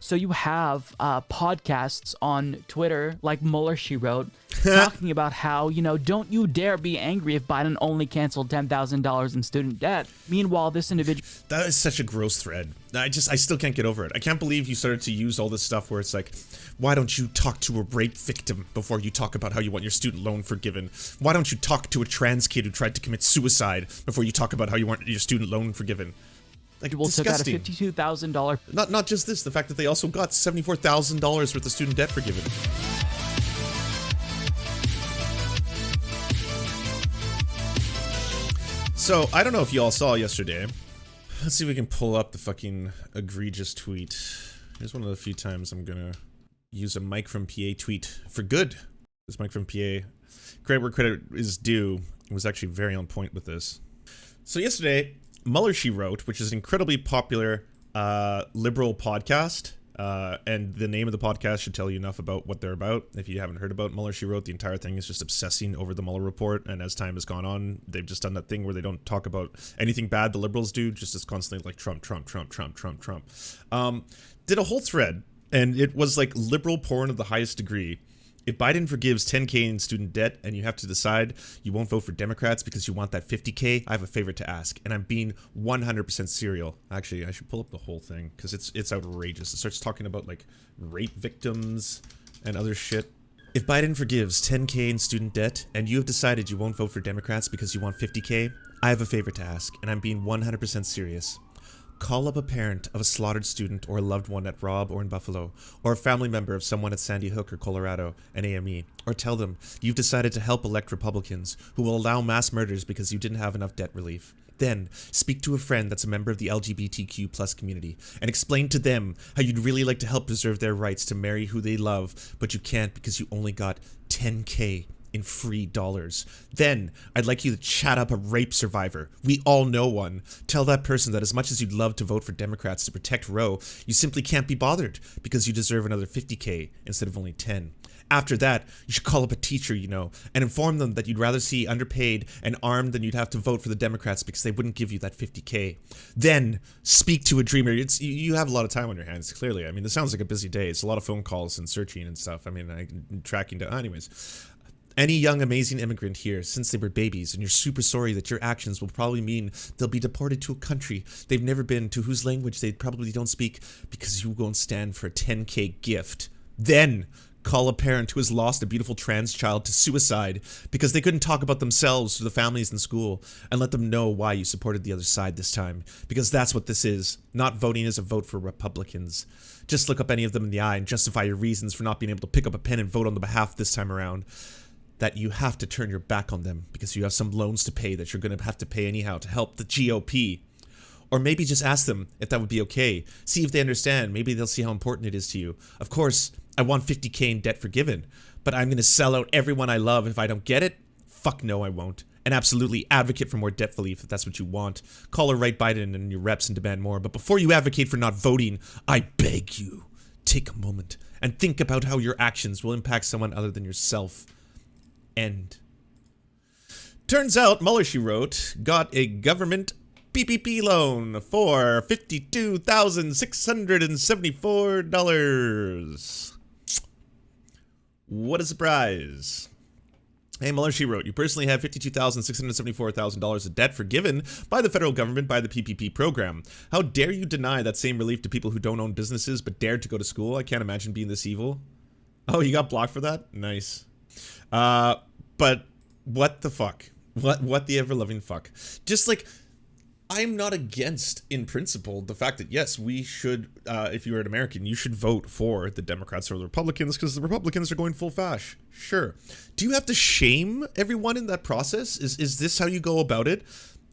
So you have podcasts on Twitter, like Mueller, she wrote, talking about how, don't you dare be angry if Biden only canceled $10,000 in student debt. Meanwhile, this individual... That is such a gross thread. I still can't get over it. I can't believe you started to use all this stuff where it's like, why don't you talk to a rape victim before you talk about how you want your student loan forgiven? Why don't you talk to a trans kid who tried to commit suicide before you talk about how you want your student loan forgiven? Like, disgusting. Took out a $52,000... Not just this, the fact that they also got $74,000 worth of student debt forgiven. So, I don't know if you all saw yesterday. Let's see if we can pull up the fucking egregious tweet. Here's one of the few times I'm gonna use a Mike from PA tweet for good. This Mike from PA, credit where credit is due, was actually very on point with this. So yesterday, Mueller, she wrote, which is an incredibly popular liberal podcast, and the name of the podcast should tell you enough about what they're about. If you haven't heard about Mueller, she wrote, the entire thing is just obsessing over the Mueller report, and as time has gone on, they've just done that thing where they don't talk about anything bad the liberals do, just as constantly like Trump, Trump, Trump, Trump, Trump, Trump. Did a whole thread, and it was like liberal porn of the highest degree. If Biden forgives $10K in student debt and you have to decide you won't vote for Democrats because you want that $50K, I have a favor to ask, and I'm being 100% serial. Actually, I should pull up the whole thing because it's outrageous. It starts talking about like rape victims and other shit. If Biden forgives $10K in student debt and you have decided you won't vote for Democrats because you want $50K, I have a favor to ask, and I'm being 100% serious. Call up a parent of a slaughtered student or a loved one at Robb or in Buffalo, or a family member of someone at Sandy Hook or Colorado, and AME, or tell them you've decided to help elect Republicans who will allow mass murders because you didn't have enough debt relief. Then, speak to a friend that's a member of the LGBTQ+ community and explain to them how you'd really like to help preserve their rights to marry who they love, but you can't because you only got $10K in free dollars. Then, I'd like you to chat up a rape survivor. We all know one. Tell that person that as much as you'd love to vote for Democrats to protect Roe, you simply can't be bothered because you deserve another $50K instead of only 10. After that, you should call up a teacher you know and inform them that you'd rather see underpaid and armed than you'd have to vote for the Democrats because they wouldn't give you that $50K. Then, speak to a dreamer. You have a lot of time on your hands, clearly. I mean, this sounds like a busy day. It's a lot of phone calls and searching and stuff. I mean, I'm tracking down... Anyways. Any young amazing immigrant here since they were babies, and you're super sorry that your actions will probably mean they'll be deported to a country they've never been to, whose language they probably don't speak, because you won't stand for a $10K gift. Then call a parent who has lost a beautiful trans child to suicide because they couldn't talk about themselves to the families in school, and let them know why you supported the other side this time, because that's what this is. Not voting is a vote for Republicans. Just look up any of them in the eye and justify your reasons for not being able to pick up a pen and vote on the behalf this time around. That you have to turn your back on them because you have some loans to pay that you're going to have to pay anyhow to help the GOP. Or maybe just ask them if that would be okay. See if they understand. Maybe they'll see how important it is to you. Of course, I want $50K in debt forgiven, but I'm going to sell out everyone I love if I don't get it? Fuck no, I won't. And absolutely advocate for more debt relief if that's what you want. Call or write Biden and your reps and demand more. But before you advocate for not voting, I beg you, take a moment and think about how your actions will impact someone other than yourself. End. Turns out, Mueller, she wrote, got a government PPP loan for $52,674. What a surprise. Hey, Mueller, she wrote, you personally have $52,674,000 of debt forgiven by the federal government by the PPP program. How dare you deny that same relief to people who don't own businesses but dared to go to school? I can't imagine being this evil. Oh, you got blocked for that? Nice. But what the fuck? What the ever-loving fuck? Just like, I'm not against, in principle, the fact that, yes, we should, if you're an American, you should vote for the Democrats or the Republicans because the Republicans are going full fash. Sure. Do you have to shame everyone in that process? Is this how you go about it?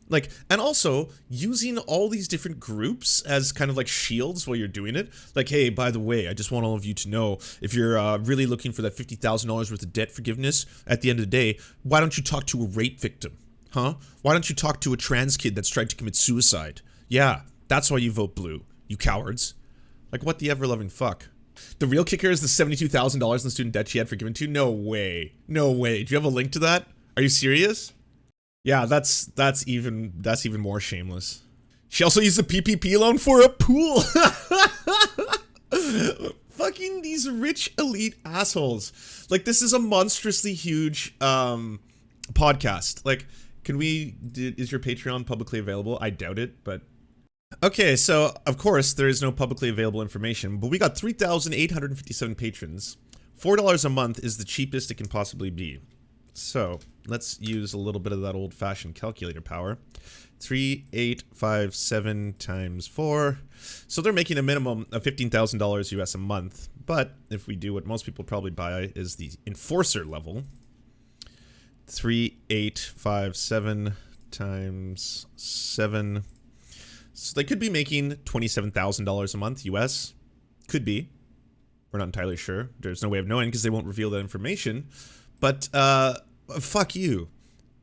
Like, and also, using all these different groups as kind of like shields while you're doing it. Like, hey, by the way, I just want all of you to know, if you're really looking for that $50,000 worth of debt forgiveness, at the end of the day, why don't you talk to a rape victim? Huh? Why don't you talk to a trans kid that's tried to commit suicide? Yeah, that's why you vote blue, you cowards. Like, what the ever-loving fuck? The real kicker is the $72,000 in student debt she had forgiven to? No way. No way. Do you have a link to that? Are you serious? Yeah, that's even more shameless. She also used the PPP loan for a pool. Fucking these rich elite assholes. Like, this is a monstrously huge podcast. Like, is your Patreon publicly available? I doubt it, but okay, so of course there is no publicly available information, but we got 3,857 patrons. $4 a month is the cheapest it can possibly be. So let's use a little bit of that old-fashioned calculator power. 3,857 times 4. So they're making a minimum of $15,000 US a month. But if we do what most people probably buy is the enforcer level. 3,857 times 7. So they could be making $27,000 a month US. Could be. We're not entirely sure. There's no way of knowing because they won't reveal that information. But fuck you.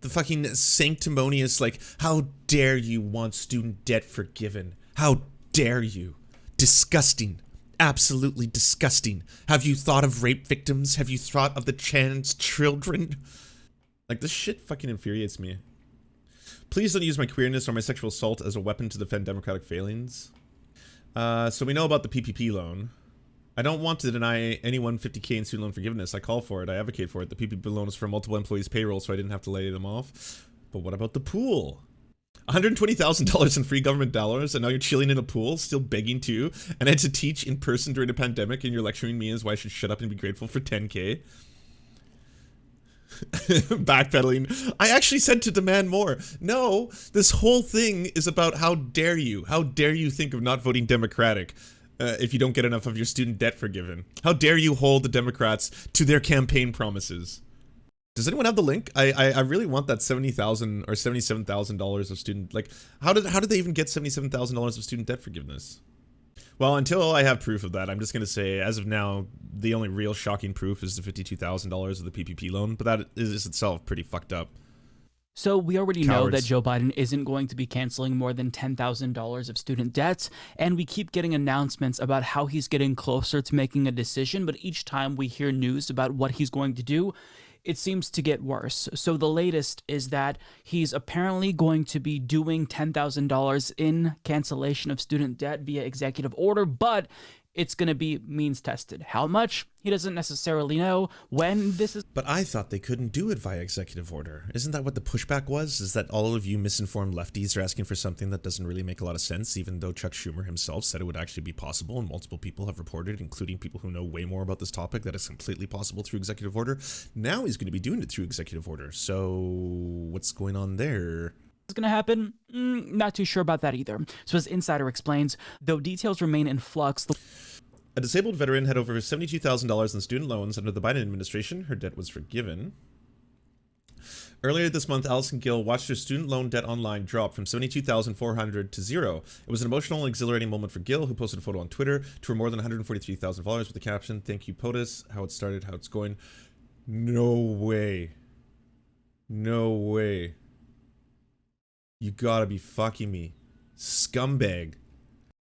The fucking sanctimonious, like, how dare you want student debt forgiven? How dare you? Disgusting. Absolutely disgusting. Have you thought of rape victims? Have you thought of the trans children? Like, this shit fucking infuriates me. Please don't use my queerness or my sexual assault as a weapon to defend democratic failings. So we know about the PPP loan. I don't want to deny anyone $50K in student loan forgiveness. I call for it. I advocate for it. The PPP loan is for multiple employees' payroll, so I didn't have to lay them off. But what about the pool? $120,000 in free government dollars, and now you're chilling in a pool, still begging to, and I had to teach in person during a pandemic, and you're lecturing me as why I should shut up and be grateful for $10K. Backpedaling. I actually said to demand more. No, this whole thing is about how dare you? How dare you think of not voting Democratic? If you don't get enough of your student debt forgiven. How dare you hold the Democrats to their campaign promises? Does anyone have the link? I really want that $70,000 or $77,000 of student, like, how did they even get $77,000 of student debt forgiveness? Well, until I have proof of that, I'm just going to say, as of now, the only real shocking proof is the $52,000 of the PPP loan, but that is itself pretty fucked up. So we already know Cowards. that Joe Biden isn't going to be canceling more than $10,000 of student debts, and we keep getting announcements about how he's getting closer to making a decision, but each time we hear news about what he's going to do, it seems to get worse. So the latest is that he's apparently going to be doing $10,000 in cancellation of student debt via executive order, but it's going to be means tested. How much? He doesn't necessarily know when this is. But I thought they couldn't do it via executive order. Isn't that what the pushback was? Is that all of you misinformed lefties are asking for something that doesn't really make a lot of sense, even though Chuck Schumer himself said it would actually be possible, and multiple people have reported, including people who know way more about this topic, that it's completely possible through executive order. Now he's going to be doing it through executive order. So what's going on there? Is going to happen? Not too sure about that either. So as Insider explains, though details remain in flux. A disabled veteran had over $72,000 in student loans under the Biden administration. Her debt was forgiven. Earlier this month, Allison Gill watched her student loan debt online drop from $72,400 to zero. It was an emotional and exhilarating moment for Gill, who posted a photo on Twitter to her more than $143,000 with the caption, "Thank you, POTUS, how it started, how it's going." No way. No way. You gotta be fucking me. Scumbag.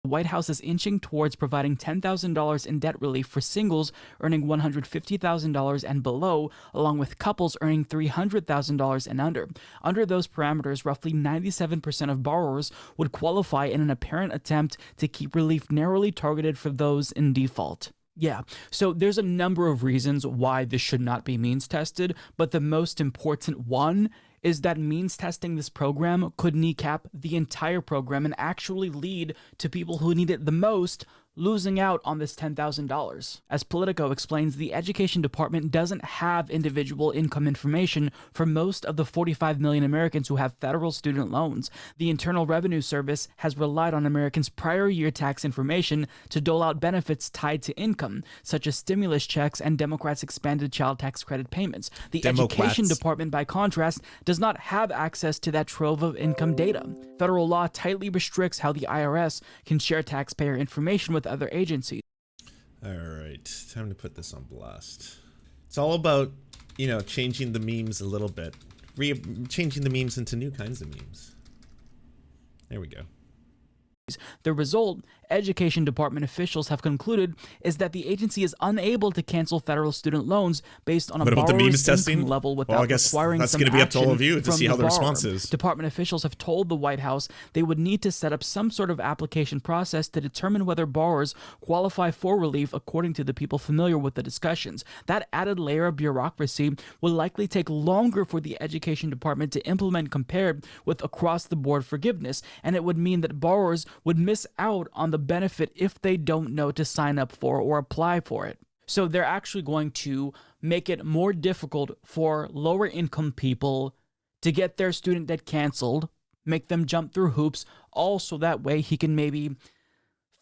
The White House is inching towards providing $10,000 in debt relief for singles earning $150,000 and below, along with couples earning $300,000 and under. Under those parameters, roughly 97% of borrowers would qualify in an apparent attempt to keep relief narrowly targeted for those in default. Yeah, so there's a number of reasons why this should not be means tested, but the most important one is that means testing this program could kneecap the entire program and actually lead to people who need it the most losing out on this $10,000. As Politico explains, the Education Department doesn't have individual income information for most of the 45 million Americans who have federal student loans. The Internal Revenue Service has relied on Americans' prior year tax information to dole out benefits tied to income, such as stimulus checks and Democrats' expanded child tax credit payments. The Education Department, by contrast, does not have access to that trove of income data. Federal law tightly restricts how the IRS can share taxpayer information with other agencies. All right, time to put this on blast. It's all about, you know, changing the memes a little bit. Changing the memes into new kinds of memes. There we go. The result, education department officials have concluded is that the agency is unable to cancel federal student loans based on a borrower's income level without requiring that's some going to be up to all of you to from see how the borrower. response is. Department officials have told the White House they would need to set up some sort of application process to determine whether borrowers qualify for relief according to the people familiar with the discussions. That added layer of bureaucracy will likely take longer for the education department to implement compared with across-the-board forgiveness, and it would mean that borrowers would miss out on the benefit if they don't know to sign up for or apply for it. So they're actually going to make it more difficult for lower income people to get their student debt canceled, make them jump through hoops, all so that way he can maybe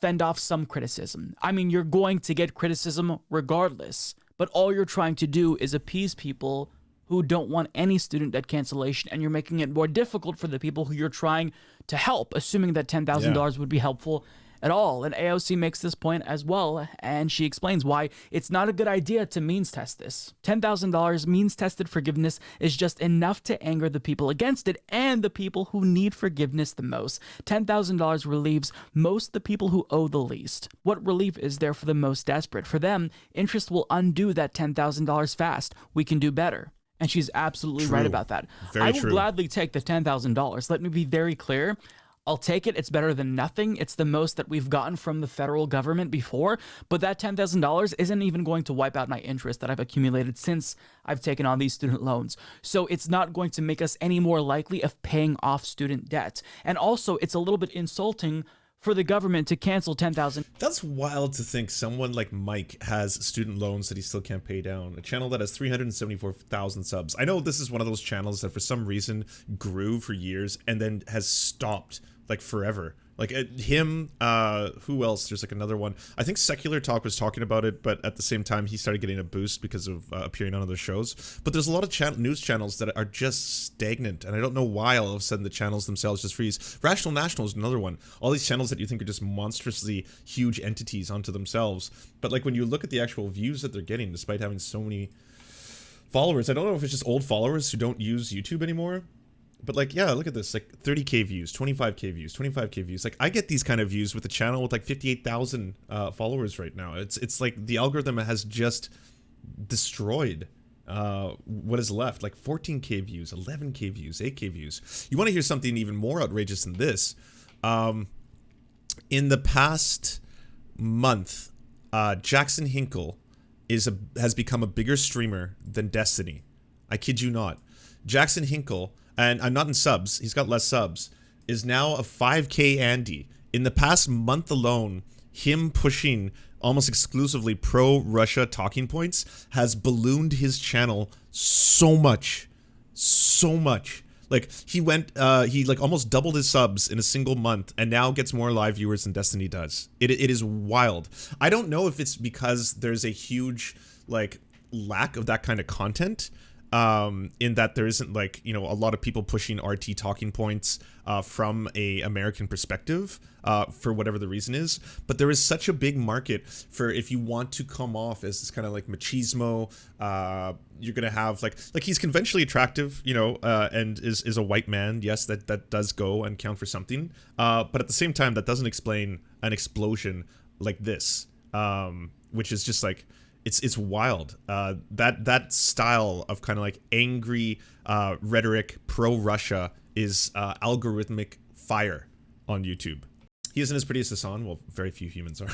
fend off some criticism. I mean, you're going to get criticism regardless, but all you're trying to do is appease people who don't want any student debt cancellation, and you're making it more difficult for the people who you're trying to help, assuming that $10,000 would be helpful at all. And AOC makes this point as well, and she explains why it's not a good idea to means test this. $10,000 means tested forgiveness is just enough to anger the people against it and the people who need forgiveness the most. $10,000 relieves most the people who owe the least. What relief is there for the most desperate? For them, interest will undo that $10,000 fast. We can do better. And she's absolutely right about that. I will gladly take the $10,000. Let me be very clear. I'll take it. It's better than nothing. It's the most that we've gotten from the federal government before, but that $10,000 isn't even going to wipe out my interest that I've accumulated since I've taken on these student loans. So it's not going to make us any more likely of paying off student debt. And also, it's a little bit insulting for the government to cancel $10,000. That's wild to think someone like Mike has student loans that he still can't pay down. A channel that has 374,000 subs. I know this is one of those channels that for some reason grew for years and then has stopped like forever. Like him, who else? There's like another one. I think Secular Talk was talking about it, but at the same time, he started getting a boost because of appearing on other shows. But there's a lot of news channels that are just stagnant, and I don't know why all of a sudden the channels themselves just freeze. Rational National is another one. All these channels that you think are just monstrously huge entities onto themselves. But like when you look at the actual views that they're getting, despite having so many followers, I don't know if it's just old followers who don't use YouTube anymore. But like, yeah, look at this, like 30K views, 25K views, 25K views. Like I get these kind of views with a channel with like 58,000 followers right now. It's like the algorithm has just destroyed what is left, like 14K views, 11K views, 8K views. You want to hear something even more outrageous than this? In the past month, Jackson Hinkle has become a bigger streamer than Destiny. I kid you not. Jackson Hinkle, and I'm not in subs, he's got less subs, is now a 5K Andy. In the past month alone, him pushing almost exclusively pro-Russia talking points has ballooned his channel so much. So much. Like, he like almost doubled his subs in a single month and now gets more live viewers than Destiny does. It is wild. I don't know if it's because there's a huge, like, lack of that kind of content, in that there isn't, like, you know, a lot of people pushing RT talking points from a American perspective, for whatever the reason is. But there is such a big market for, if you want to come off as this kind of like machismo, you're gonna have like he's conventionally attractive, you know, and is a white man. Yes, that does go and count for something. But at the same time, that doesn't explain an explosion like this, which is just like, it's wild. That style of kind of like angry rhetoric pro-Russia is algorithmic fire on YouTube. He isn't as pretty as Hassan. Well, very few humans are.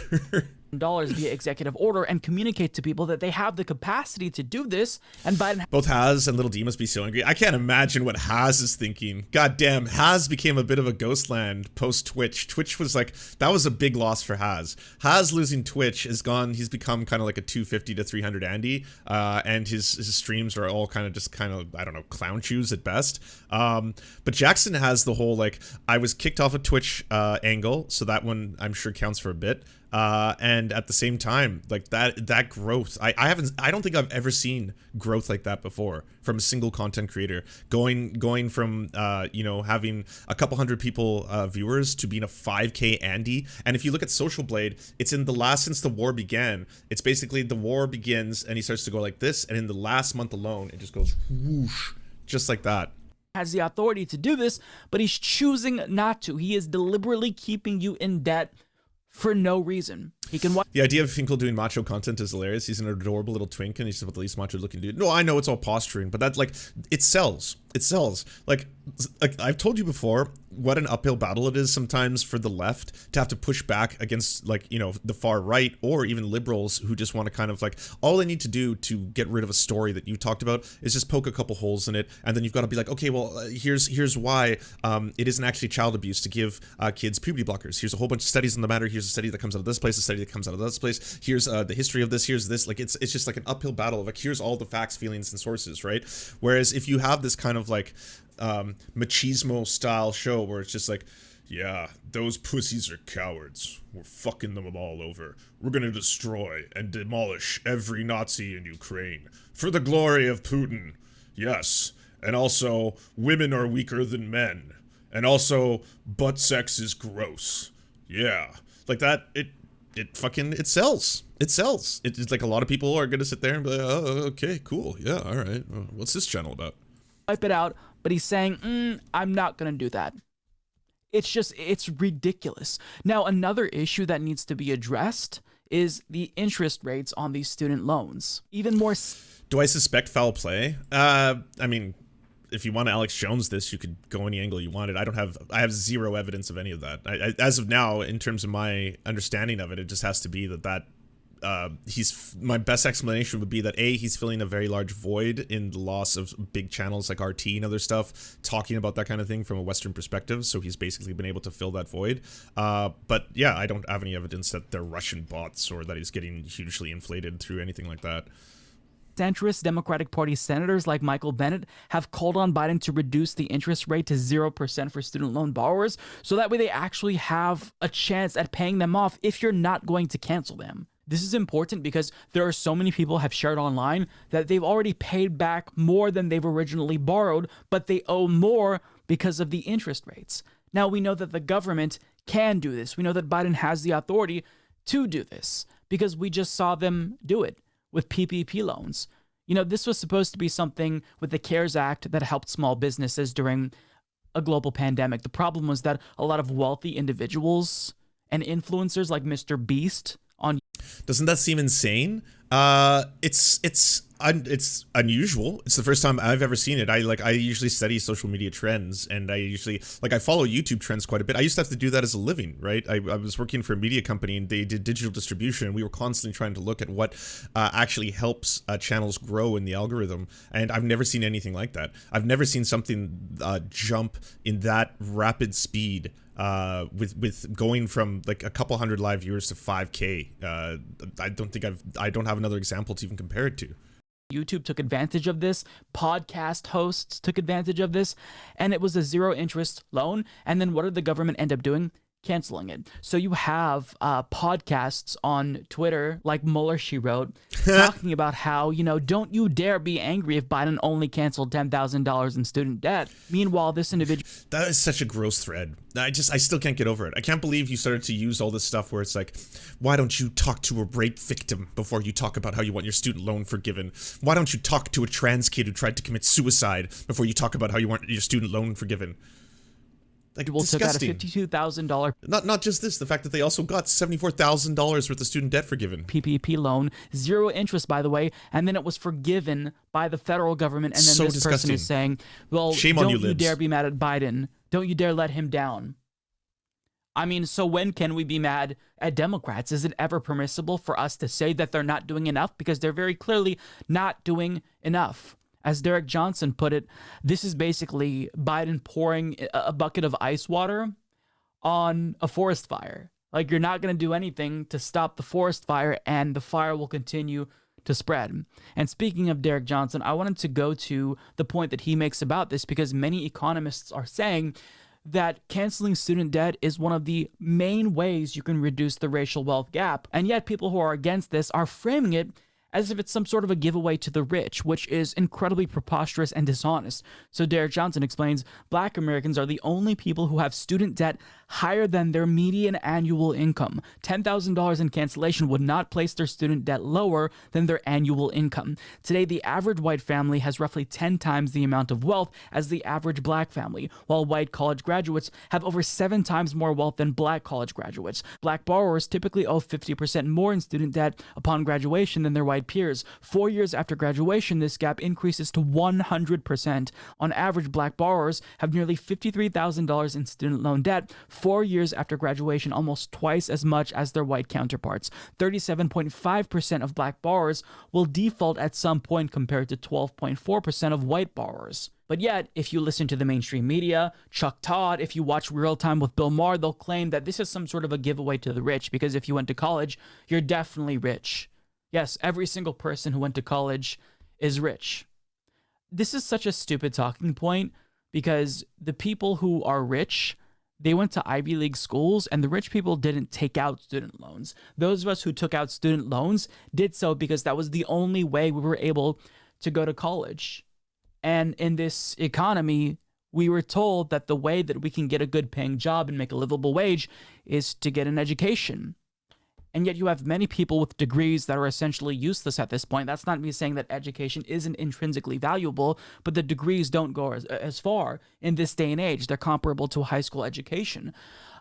Dollars via executive order and communicate to people that they have the capacity to do this. And Biden, both Haz and Little D must be so angry. I can't imagine what Haz is thinking. God damn, Haz became a bit of a ghost land post Twitch. Twitch was like, that was a big loss for Haz. Haz losing Twitch is gone. He's become kind of like a 250 to 300 Andy, and his streams are all kind of I don't know, clown shoes at best. But Jackson has the whole like, I was kicked off of Twitch angle, so that one I'm sure counts for a bit. And at the same time, like that growth, I don't think I've ever seen growth like that before from a single content creator, going from you know, having a couple hundred people viewers to being a 5K Andy. And if you look at Social Blade, it's in the last, since the war began, it's basically the war begins and he starts to go like this, and in the last month alone it just goes whoosh, just like that. Has the authority to do this, but he's choosing not to. He is deliberately keeping you in debt for no reason. He can watch. The idea of Finkel doing macho content is hilarious. He's an adorable little twink and he's about the least macho looking dude. No, I know it's all posturing, but that, like, it sells. It sells. Like I've told you before what an uphill battle it is sometimes for the left to have to push back against, like, you know, the far right or even liberals who just want to kind of like, all they need to do to get rid of a story that you talked about is just poke a couple holes in it, and then you've got to be like, okay, well, here's why it isn't actually child abuse to give kids puberty blockers. Here's a whole bunch of studies on the matter. Here's a study that comes out of this place, a study that comes out of this place. Here's the history of this. Here's this. Like, it's just like an uphill battle of like, here's all the facts, feelings, and sources, right? Whereas if you have this kind of like machismo style show where it's just like, yeah, those pussies are cowards. We're fucking them all over. We're gonna destroy and demolish every Nazi in Ukraine for the glory of Putin. Yes. And also, women are weaker than men. And also, butt sex is gross. Yeah. Like that, it sells. It sells. It's like a lot of people are gonna sit there and be like, oh, okay, cool. Yeah, all right. What's this channel about? Wipe it out, but he's saying, I'm not gonna do that. It's ridiculous. Now, another issue that needs to be addressed is the interest rates on these student loans. Even more. Do I suspect foul play? I mean, if you want to Alex Jones this, you could go any angle you wanted. I have zero evidence of any of that. As of now, in terms of my understanding of it, it just has to be that my best explanation would be that A, he's filling a very large void in the loss of big channels like RT and other stuff talking about that kind of thing from a Western perspective, so he's basically been able to fill that void. But yeah, I don't have any evidence that they're Russian bots or that he's getting hugely inflated through anything like that. Centrist Democratic Party senators like Michael Bennet have called on Biden to reduce the interest rate to 0% for student loan borrowers, so that way they actually have a chance at paying them off if you're not going to cancel them. This is important because there are so many people have shared online that they've already paid back more than they've originally borrowed, but they owe more because of the interest rates. Now, we know that the government can do this. We know that Biden has the authority to do this because we just saw them do it with PPP loans. You know, this was supposed to be something with the CARES Act that helped small businesses during a global pandemic. The problem was that a lot of wealthy individuals and influencers like Mr. Beast on. Doesn't that seem insane? It's unusual. It's the first time I've ever seen it. I usually study social media trends, and I follow YouTube trends quite a bit. I used to have to do that as a living, right? I was working for a media company, and they did digital distribution, and we were constantly trying to look at what actually helps channels grow in the algorithm, and I've never seen anything like that. I've never seen something jump in that rapid speed. With going from like a couple hundred live viewers to 5K. I don't have another example to even compare it to. YouTube took advantage of this, podcast hosts took advantage of this, and it was a zero interest loan. And then what did the government end up doing? Canceling it. So you have podcasts on Twitter, like Mueller, she wrote, talking about how, you know, don't you dare be angry if Biden only canceled $10,000 in student debt. Meanwhile, this individual. That is such a gross thread. I still can't get over it. I can't believe you started to use all this stuff where it's like, why don't you talk to a rape victim before you talk about how you want your student loan forgiven? Why don't you talk to a trans kid who tried to commit suicide before you talk about how you want your student loan forgiven? Like, took out a $52,000 not just this, the fact that they also got $74,000 worth of student debt forgiven. PPP loan, zero interest, by the way, and then it was forgiven by the federal government, and then so this disgusting. person is saying, well, shame don't on you, you libs. Dare be mad at Biden. Don't you dare let him down. I mean, so when can we be mad at Democrats? Is it ever permissible for us to say that they're not doing enough? Because they're very clearly not doing enough. As Derek Johnson put it, this is basically Biden pouring a bucket of ice water on a forest fire. Like, you're not going to do anything to stop the forest fire, and the fire will continue to spread. And speaking of Derek Johnson, I wanted to go to the point that he makes about this, because many economists are saying that canceling student debt is one of the main ways you can reduce the racial wealth gap. And yet people who are against this are framing it as if it's some sort of a giveaway to the rich, which is incredibly preposterous and dishonest. So Derek Johnson explains, Black Americans are the only people who have student debt higher than their median annual income. $10,000 in cancellation would not place their student debt lower than their annual income. Today, the average white family has roughly 10 times the amount of wealth as the average Black family, while white college graduates have over 7 times more wealth than Black college graduates. Black borrowers typically owe 50% more in student debt upon graduation than their white peers. 4 years after graduation, this gap increases to 100%. On average, Black borrowers have nearly $53,000 in student loan debt 4 years after graduation, almost twice as much as their white counterparts. 37.5% of Black borrowers will default at some point compared to 12.4% of white borrowers. But yet, if you listen to the mainstream media, Chuck Todd, if you watch Real Time with Bill Maher, they'll claim that this is some sort of a giveaway to the rich because if you went to college, you're definitely rich. Yes, every single person who went to college is rich. This is such a stupid talking point because the people who are rich, they went to Ivy League schools, and the rich people didn't take out student loans. Those of us who took out student loans did so because that was the only way we were able to go to college. And in this economy, we were told that the way that we can get a good paying job and make a livable wage is to get an education. And yet you have many people with degrees that are essentially useless at this point. That's not me saying that education isn't intrinsically valuable, but the degrees don't go as far in this day and age. They're comparable to a high school education.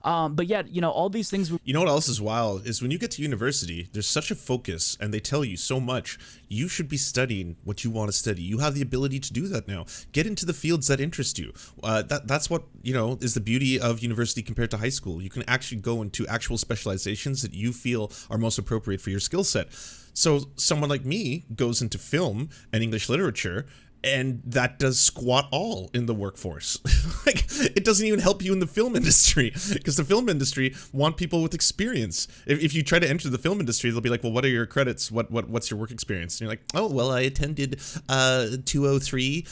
But yet, you know, all these things... You know what else is wild is when you get to university, there's such a focus and they tell you so much. You should be studying what you want to study. You have the ability to do that now. Get into the fields that interest you. That's what, you know, is the beauty of university compared to high school. You can actually go into actual specializations that you feel are most appropriate for your skill set. So someone like me goes into film and English literature, and that does squat all in the workforce. Like, it doesn't even help you in the film industry because the film industry want people with experience. If you try to enter the film industry, they'll be like, well, what are your credits? What's your work experience? And you're like, oh, well, I attended 203,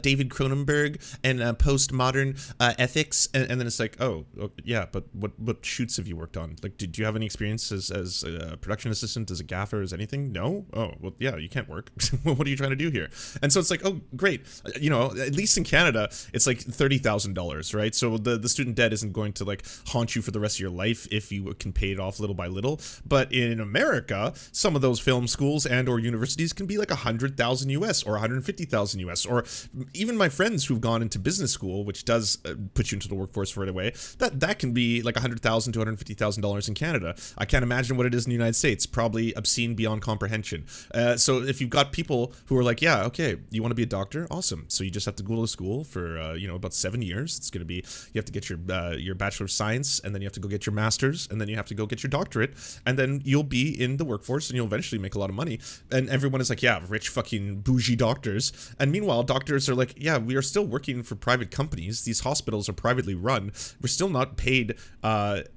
David Cronenberg, and postmodern ethics. And then it's like, oh, yeah, but what shoots have you worked on? Like, did you have any experience as a production assistant, as a gaffer, as anything? No? Oh, well, yeah, you can't work. What are you trying to do here? And so it's like, oh, great. You know, at least in Canada, it's like $30,000, right? So the student debt isn't going to like haunt you for the rest of your life if you can pay it off little by little. But in America, some of those film schools and or universities can be like 100,000 US or 150,000 US, or even my friends who've gone into business school, which does put you into the workforce right away, that can be like $100,000 to $150,000 in Canada. I can't imagine what it is in the United States. Probably obscene beyond comprehension. So if you've got people who are like, yeah, okay, you want to be a doctor? Awesome. So you just have to go to school for, you know, about 7 years. It's going to be, you have to get your Bachelor of Science, and then you have to go get your Master's, and then you have to go get your doctorate, and then you'll be in the workforce and you'll eventually make a lot of money. And everyone is like, yeah, rich fucking bougie doctors. And meanwhile, doctors are like, yeah, we are still working for private companies. These hospitals are privately run. We're still not paid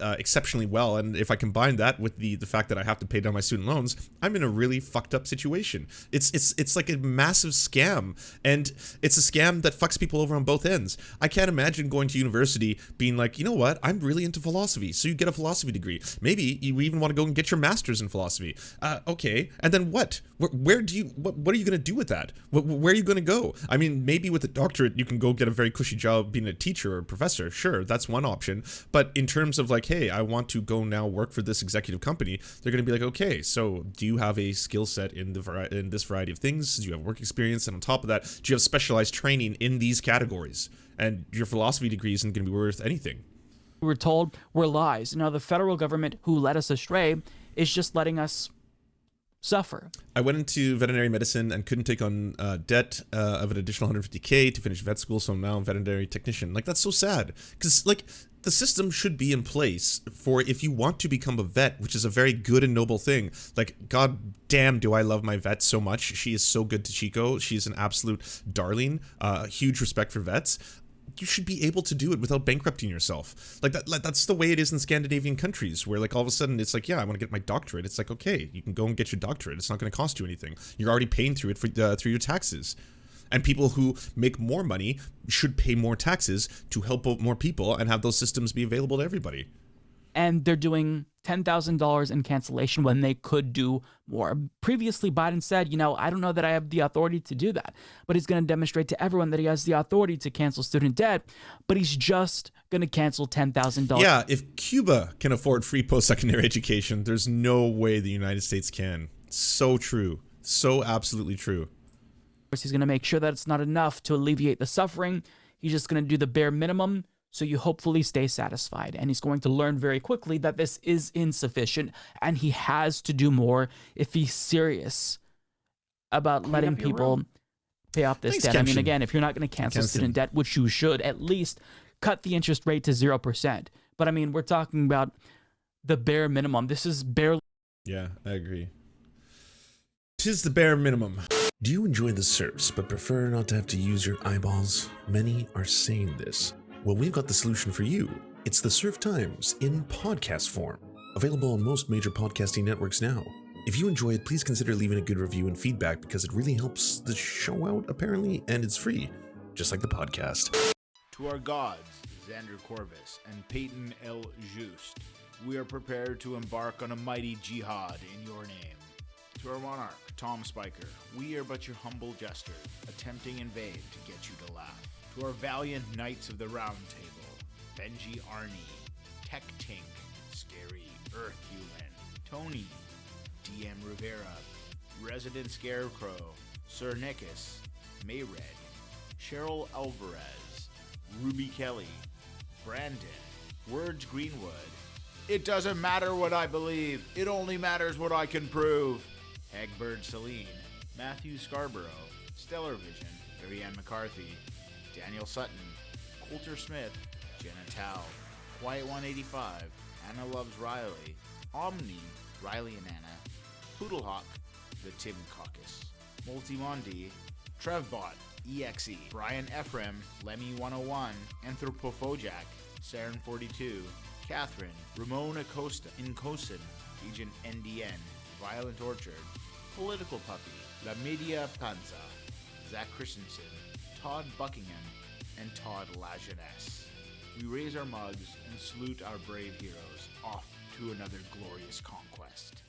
exceptionally well. And if I combine that with the fact that I have to pay down my student loans, I'm in a really fucked up situation. It's like a massive scam. And it's a scam that fucks people over on both ends. I can't imagine going to university being like, you know what, I'm really into philosophy. So you get a philosophy degree. Maybe you even want to go and get your master's in philosophy. Okay. And then what? Where do you, what are you going to do with that? Where are you going to go? I mean, maybe with a doctorate, you can go get a very cushy job being a teacher or a professor. Sure, that's one option. But in terms of like, hey, I want to go now work for this executive company, they're going to be like, okay, so do you have a skill set in this variety of things? Do you have work experience? And on top of that, do you have specialized training in these categories? And your philosophy degree isn't going to be worth anything. We were told were lies. Now, the federal government who led us astray is just letting us suffer. I went into veterinary medicine and couldn't take on debt of an additional $150K to finish vet school, so I'm now a veterinary technician. Like, that's so sad. Because, like, the system should be in place for if you want to become a vet, which is a very good and noble thing. Like, god damn, do I love my vet so much. She is so good to Chico. She's an absolute darling. Huge respect for vets. You should be able to do it without bankrupting yourself. Like that's the way it is in Scandinavian countries, where like all of a sudden it's like, yeah, I want to get my doctorate. It's like, okay, you can go and get your doctorate. It's not going to cost you anything. You're already paying through it through your taxes. And people who make more money should pay more taxes to help out more people and have those systems be available to everybody. and they're doing $10,000 in cancellation when they could do more. Previously, Biden said, I don't know that I have the authority to do that, but he's going to demonstrate to everyone that he has the authority to cancel student debt, but he's just going to cancel $10,000. Yeah, if Cuba can afford free post-secondary education, there's no way the United States can. So true. So absolutely true. He's going to make sure that it's not enough to alleviate the suffering. He's just going to do the bare minimum, so you hopefully stay satisfied. And he's going to learn very quickly that this is insufficient, and he has to do more if he's serious about letting people pay off this debt. I mean, again, if you're not going to cancel student debt, which you should, at least cut the interest rate to 0%. But I mean, we're talking about the bare minimum. This is barely. Yeah, I agree. 'Tis the bare minimum. Do you enjoy the Serfs but prefer not to have to use your eyeballs? Many are saying this. Well, we've got the solution for you. It's the Serf Times in podcast form, available on most major podcasting networks now. If you enjoy it, please consider leaving a good review and feedback because it really helps the show out, apparently, and it's free, just like the podcast. To our gods, Xander Corvus and Peyton L. Just, we are prepared to embark on a mighty jihad in your name. To our monarch, Tom Spiker, we are but your humble jester, attempting in vain to get you to laugh. To our valiant knights of the round table, Benji Arnie, Tech Tink, Scary Earth Human, Tony, DM Rivera, Resident Scarecrow, Sir Nickus, Mayred, Cheryl Alvarez, Ruby Kelly, Brandon, Words Greenwood. It doesn't matter what I believe, it only matters what I can prove. Egbert Celine, Matthew Scarborough, Stellar Vision, Ariane McCarthy, Daniel Sutton, Coulter Smith, Jenna Tao, Quiet 185, Anna Loves Riley, Omni, Riley and Anna, Poodlehawk, The Tim Caucus, Multimondi, Trevbot, EXE, Brian Ephraim, Lemmy 101, Anthropophojack, Saren 42, Catherine, Ramon Acosta, Incosin, Agent NDN, Violent Orchard, Political Puppy, La Media Panza, Zach Christensen, Todd Buckingham, and Todd Lajeunesse. We raise our mugs and salute our brave heroes off to another glorious conquest.